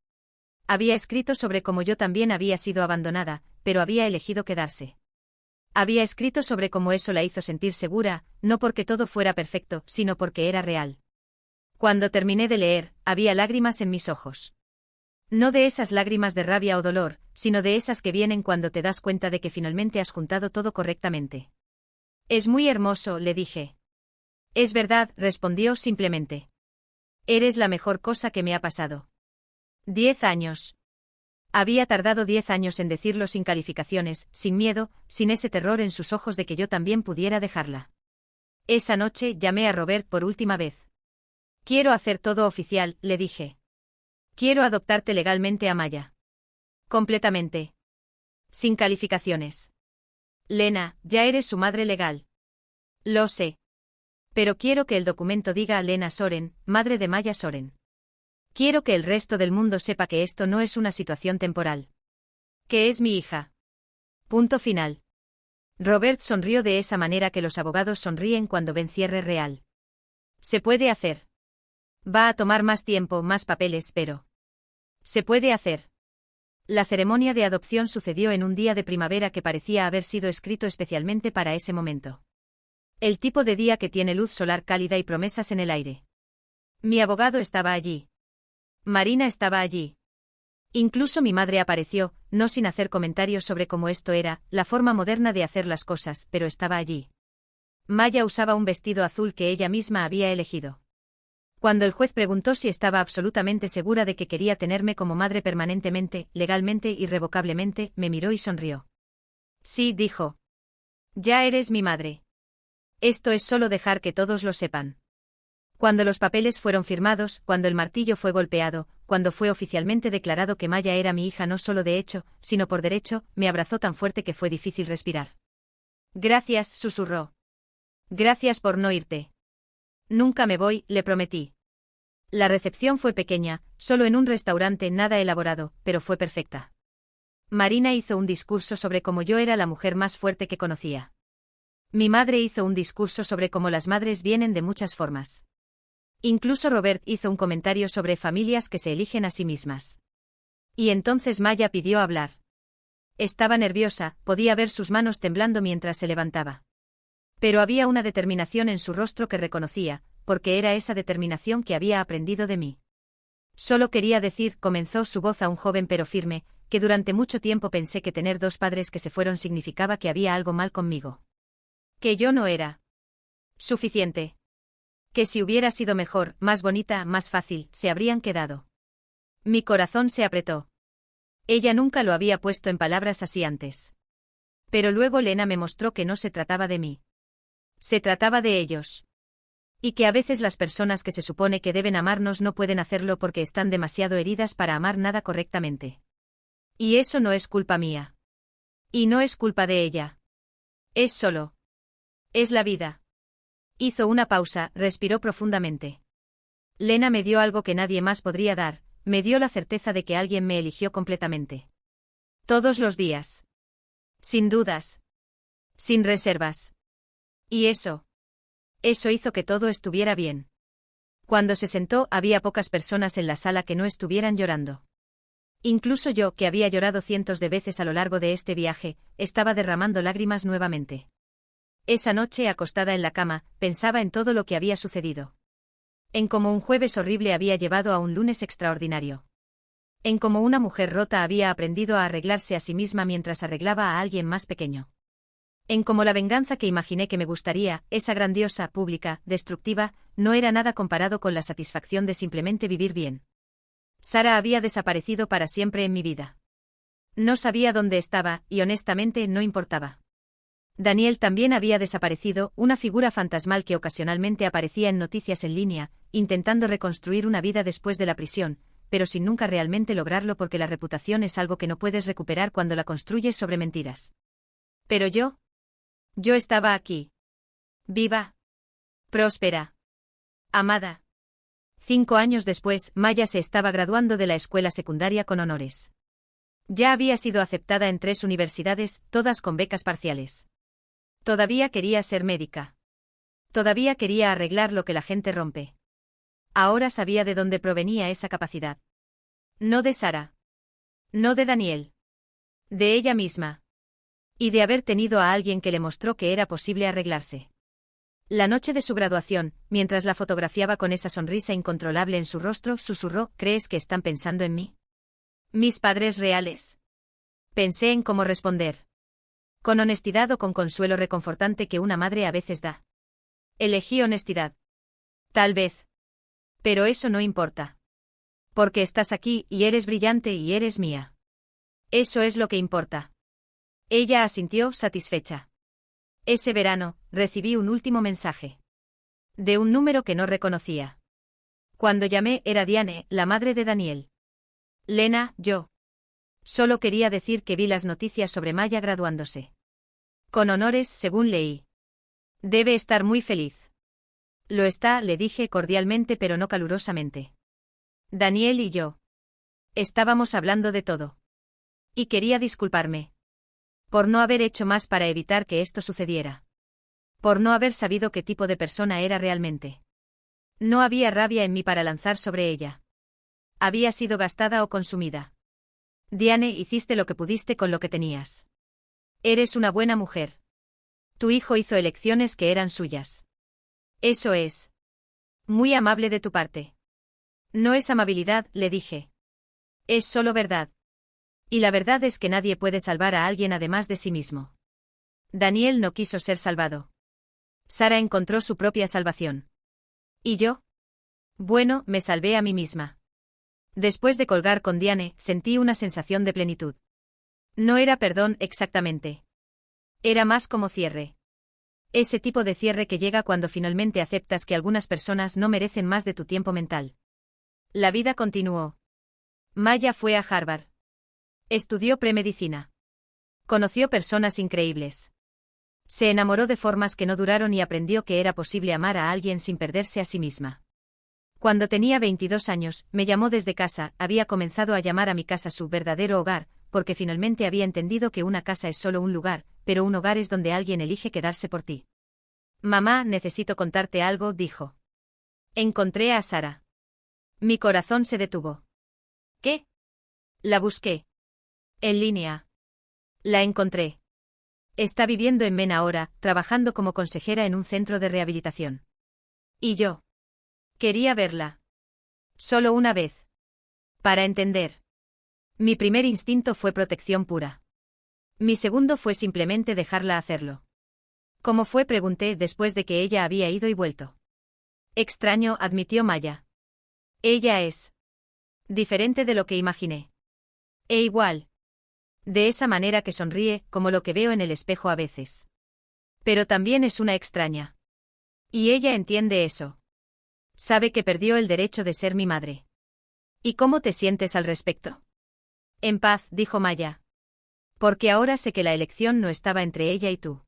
Había escrito sobre cómo yo también había sido abandonada, pero había elegido quedarse. Había escrito sobre cómo eso la hizo sentir segura, no porque todo fuera perfecto, sino porque era real. Cuando terminé de leer, había lágrimas en mis ojos. No de esas lágrimas de rabia o dolor, sino de esas que vienen cuando te das cuenta de que finalmente has juntado todo correctamente. Es muy hermoso, le dije. Es verdad, respondió simplemente. Eres la mejor cosa que me ha pasado. 10 años. Había tardado 10 años en decirlo sin calificaciones, sin miedo, sin ese terror en sus ojos de que yo también pudiera dejarla. Esa noche llamé a Robert por última vez. Quiero hacer todo oficial, le dije. Quiero adoptarte legalmente a Maya. Completamente. Sin calificaciones. Lena, ya eres su madre legal. Lo sé. Pero quiero que el documento diga Lena Soren, madre de Maya Soren. Quiero que el resto del mundo sepa que esto no es una situación temporal. Que es mi hija. Punto final. Robert sonrió de esa manera que los abogados sonríen cuando ven cierre real. Se puede hacer. Va a tomar más tiempo, más papeles, pero... Se puede hacer. La ceremonia de adopción sucedió en un día de primavera que parecía haber sido escrito especialmente para ese momento. El tipo de día que tiene luz solar cálida y promesas en el aire. Mi abogado estaba allí. Marina estaba allí. Incluso mi madre apareció, no sin hacer comentarios sobre cómo esto era, la forma moderna de hacer las cosas, pero estaba allí. Maya usaba un vestido azul que ella misma había elegido. Cuando el juez preguntó si estaba absolutamente segura de que quería tenerme como madre permanentemente, legalmente, irrevocablemente, me miró y sonrió. Sí, dijo. Ya eres mi madre. Esto es solo dejar que todos lo sepan. Cuando los papeles fueron firmados, cuando el martillo fue golpeado, cuando fue oficialmente declarado que Maya era mi hija no solo de hecho, sino por derecho, me abrazó tan fuerte que fue difícil respirar. Gracias, susurró. Gracias por no irte. Nunca me voy, le prometí. La recepción fue pequeña, solo en un restaurante nada elaborado, pero fue perfecta. Marina hizo un discurso sobre cómo yo era la mujer más fuerte que conocía. Mi madre hizo un discurso sobre cómo las madres vienen de muchas formas. Incluso Robert hizo un comentario sobre familias que se eligen a sí mismas. Y entonces Maya pidió hablar. Estaba nerviosa, podía ver sus manos temblando mientras se levantaba. Pero había una determinación en su rostro que reconocía, porque era esa determinación que había aprendido de mí. Solo quería decir, comenzó su voz aún joven pero firme, que durante mucho tiempo pensé que tener dos padres que se fueron significaba que había algo mal conmigo. Que yo no era suficiente. Que si hubiera sido mejor, más bonita, más fácil, se habrían quedado. Mi corazón se apretó. Ella nunca lo había puesto en palabras así antes. Pero luego Lena me mostró que no se trataba de mí. Se trataba de ellos. Y que a veces las personas que se supone que deben amarnos no pueden hacerlo porque están demasiado heridas para amar nada correctamente. Y eso no es culpa mía. Y no es culpa de ella. Es solo. Es la vida. Hizo una pausa, respiró profundamente. Lena me dio algo que nadie más podría dar, me dio la certeza de que alguien me eligió completamente. Todos los días. Sin dudas. Sin reservas. Y eso hizo que todo estuviera bien. Cuando se sentó, había pocas personas en la sala que no estuvieran llorando. Incluso yo, que había llorado cientos de veces a lo largo de este viaje, estaba derramando lágrimas nuevamente. Esa noche, acostada en la cama, pensaba en todo lo que había sucedido. En cómo un jueves horrible había llevado a un lunes extraordinario. En cómo una mujer rota había aprendido a arreglarse a sí misma mientras arreglaba a alguien más pequeño. En cómo la venganza que imaginé que me gustaría, esa grandiosa, pública, destructiva, no era nada comparado con la satisfacción de simplemente vivir bien. Sara había desaparecido para siempre en mi vida. No sabía dónde estaba, y honestamente no importaba. Daniel también había desaparecido, una figura fantasmal que ocasionalmente aparecía en noticias en línea, intentando reconstruir una vida después de la prisión, pero sin nunca realmente lograrlo porque la reputación es algo que no puedes recuperar cuando la construyes sobre mentiras. Pero yo estaba aquí. Viva. Próspera. Amada. 5 años después, Maya se estaba graduando de la escuela secundaria con honores. Ya había sido aceptada en 3 universidades, todas con becas parciales. Todavía quería ser médica. Todavía quería arreglar lo que la gente rompe. Ahora sabía de dónde provenía esa capacidad. No de Sara. No de Daniel. De ella misma. Y de haber tenido a alguien que le mostró que era posible arreglarse. La noche de su graduación, mientras la fotografiaba con esa sonrisa incontrolable en su rostro, susurró, ¿crees que están pensando en mí? ¿Mis padres reales? Pensé en cómo responder. Con honestidad o con consuelo reconfortante que una madre a veces da. Elegí honestidad. Tal vez. Pero eso no importa. Porque estás aquí, y eres brillante y eres mía. Eso es lo que importa. Ella asintió, satisfecha. Ese verano, recibí un último mensaje. De un número que no reconocía. Cuando llamé, era Diane, la madre de Daniel. Lena, yo. Solo quería decir que vi las noticias sobre Maya graduándose. Con honores, según leí. Debe estar muy feliz. Lo está, le dije cordialmente pero no calurosamente. Daniel y yo. Estábamos hablando de todo. Y quería disculparme. Por no haber hecho más para evitar que esto sucediera. Por no haber sabido qué tipo de persona era realmente. No había rabia en mí para lanzar sobre ella. Había sido gastada o consumida. Diane, hiciste lo que pudiste con lo que tenías. Eres una buena mujer. Tu hijo hizo elecciones que eran suyas. Eso es. Muy amable de tu parte. No es amabilidad, le dije. Es solo verdad. Y la verdad es que nadie puede salvar a alguien además de sí mismo. Daniel no quiso ser salvado. Sara encontró su propia salvación. ¿Y yo? Bueno, me salvé a mí misma. Después de colgar con Diane, sentí una sensación de plenitud. No era perdón exactamente. Era más como cierre. Ese tipo de cierre que llega cuando finalmente aceptas que algunas personas no merecen más de tu tiempo mental. La vida continuó. Maya fue a Harvard. Estudió premedicina. Conoció personas increíbles. Se enamoró de formas que no duraron y aprendió que era posible amar a alguien sin perderse a sí misma. Cuando tenía 22 años, me llamó desde casa, había comenzado a llamar a mi casa su verdadero hogar, porque finalmente había entendido que una casa es solo un lugar, pero un hogar es donde alguien elige quedarse por ti. Mamá, necesito contarte algo, dijo. Encontré a Sara. Mi corazón se detuvo. ¿Qué? La busqué. En línea. La encontré. Está viviendo en Maine ahora, trabajando como consejera en un centro de rehabilitación. Y yo quería verla. Solo una vez. Para entender. Mi primer instinto fue protección pura. Mi segundo fue simplemente dejarla hacerlo. ¿Cómo fue?, pregunté después de que ella había ido y vuelto. Extraño, admitió Maya. Ella es diferente de lo que imaginé. E igual. De esa manera que sonríe, como lo que veo en el espejo a veces. Pero también es una extraña. Y ella entiende eso. Sabe que perdió el derecho de ser mi madre. ¿Y cómo te sientes al respecto? En paz, dijo Maya. Porque ahora sé que la elección no estaba entre ella y tú.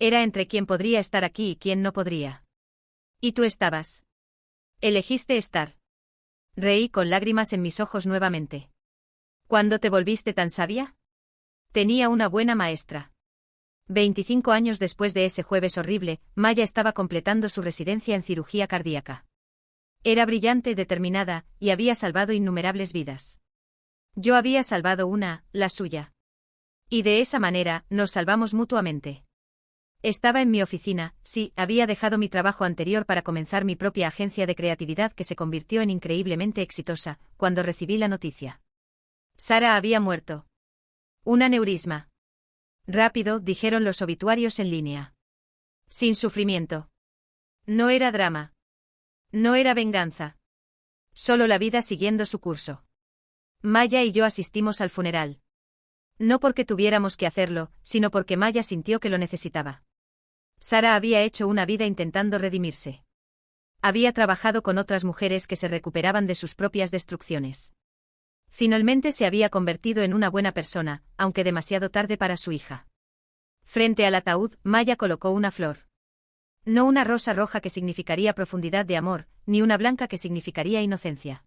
Era entre quién podría estar aquí y quién no podría. Y tú estabas. Elegiste estar. Reí con lágrimas en mis ojos nuevamente. ¿Cuándo te volviste tan sabia? Tenía una buena maestra. 25 años después de ese jueves horrible, Maya estaba completando su residencia en cirugía cardíaca. Era brillante, determinada, y había salvado innumerables vidas. Yo había salvado una, la suya. Y de esa manera, nos salvamos mutuamente. Estaba en mi oficina, sí, había dejado mi trabajo anterior para comenzar mi propia agencia de creatividad que se convirtió en increíblemente exitosa, cuando recibí la noticia. Sara había muerto. Un aneurisma. Rápido, dijeron los obituarios en línea. Sin sufrimiento. No era drama. No era venganza. Solo la vida siguiendo su curso. Maya y yo asistimos al funeral. No porque tuviéramos que hacerlo, sino porque Maya sintió que lo necesitaba. Sara había hecho una vida intentando redimirse. Había trabajado con otras mujeres que se recuperaban de sus propias destrucciones. Finalmente se había convertido en una buena persona, aunque demasiado tarde para su hija. Frente al ataúd, Maya colocó una flor. No una rosa roja que significaría profundidad de amor, ni una blanca que significaría inocencia.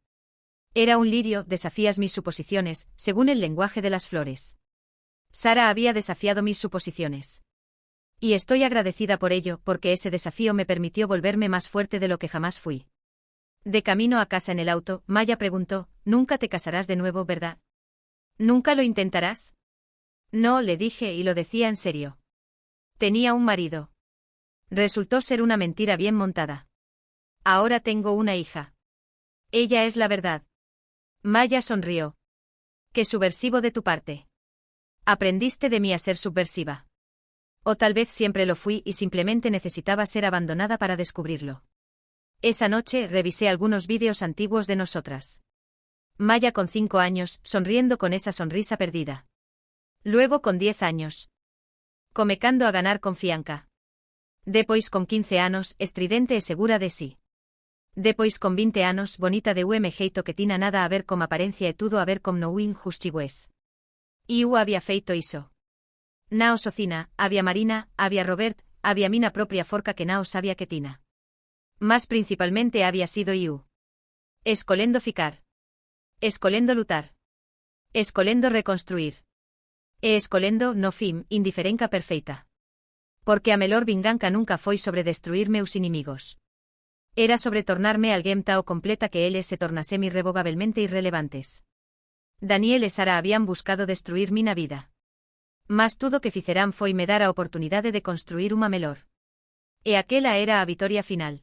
Era un lirio, desafías mis suposiciones, según el lenguaje de las flores. Sara había desafiado mis suposiciones. Y estoy agradecida por ello, porque ese desafío me permitió volverme más fuerte de lo que jamás fui. De camino a casa en el auto, Maya preguntó, «Nunca te casarás de nuevo, ¿verdad? ¿Nunca lo intentarás?» No, le dije, y lo decía en serio. Tenía un marido. Resultó ser una mentira bien montada. Ahora tengo una hija. Ella es la verdad. Maya sonrió. Qué subversivo de tu parte. Aprendiste de mí a ser subversiva. O tal vez siempre lo fui y simplemente necesitaba ser abandonada para descubrirlo. Esa noche revisé algunos vídeos antiguos de nosotras. Maya con 5 años, sonriendo con esa sonrisa perdida. Luego con 10 años. Comecando a ganar confianza. Depois con 15 anos, estridente e segura de sí. Depois con 20 anos, bonita de un jeito que tina nada a ver com aparencia e tudo a ver com no in justigües. E había feito iso. Nao socina, había Marina, había Robert, había mina propia forca que nao sabía que tina. Más principalmente había sido iu. Escolendo ficar. Escolendo lutar. Escolendo reconstruir. E escolendo, no fim, indiferenca perfeita. Porque a melor vinganca nunca foi sobre destruir meus inimigos. Era sobre tornarme alguén tao completa que eles se tornasem irrevogablemente irrelevantes. Daniel e Sara habían buscado destruir mina vida. Mas tudo que ficerán foi me dar a oportunidade de construir unha melor. E aquela era a vitoria final.